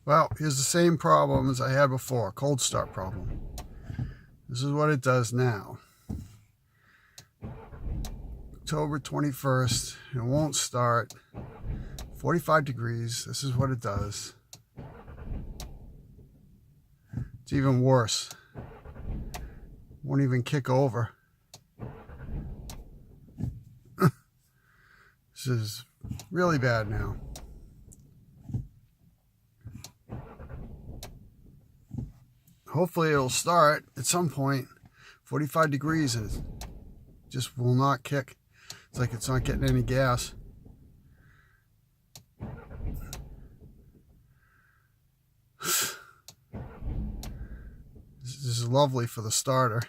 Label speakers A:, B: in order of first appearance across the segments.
A: Well, here's the same problem as I had before, cold start problem. This is what it does now. October 21st, it won't start. 45 degrees, this is what it does. It's even worse. Won't even kick over. This is really bad now. Hopefully it'll start at some point. 45 degrees and it just will not kick. It's like it's not getting any gas. This is lovely for the starter.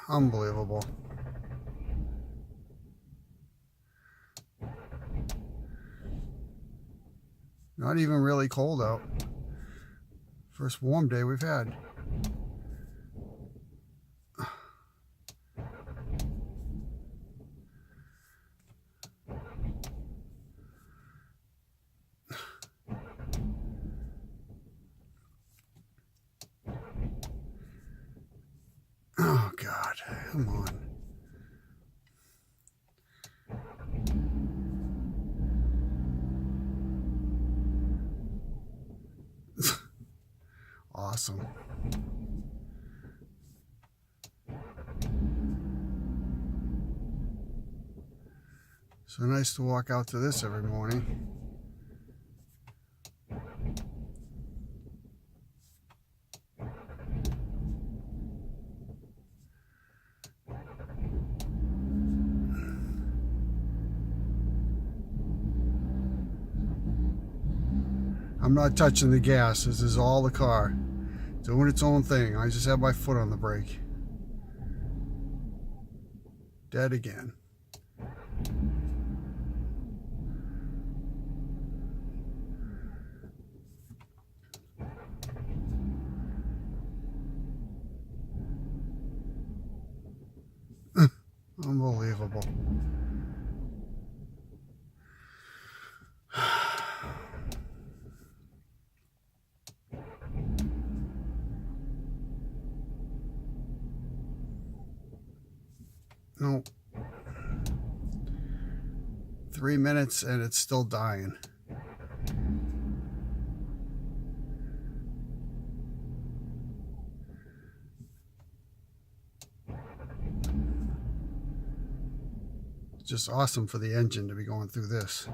A: Unbelievable. Not even really cold out. First warm day we've had. Oh God, come on. Awesome. So nice to walk out to this every morning. I'm not touching the gas. This is all the car doing its own thing. I just have my foot on the brake. Dead again. Unbelievable. No. 3 minutes and it's still dying. It's just awesome for the engine to be going through this.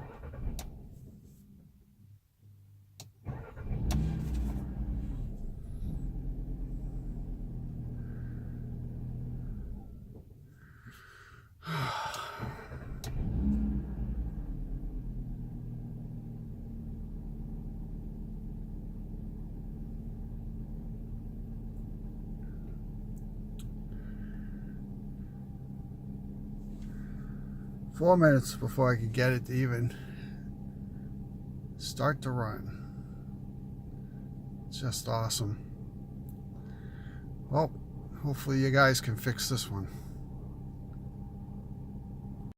A: Four minutes before I could get it to even start to run. It's just awesome. Well, hopefully you guys can fix this one.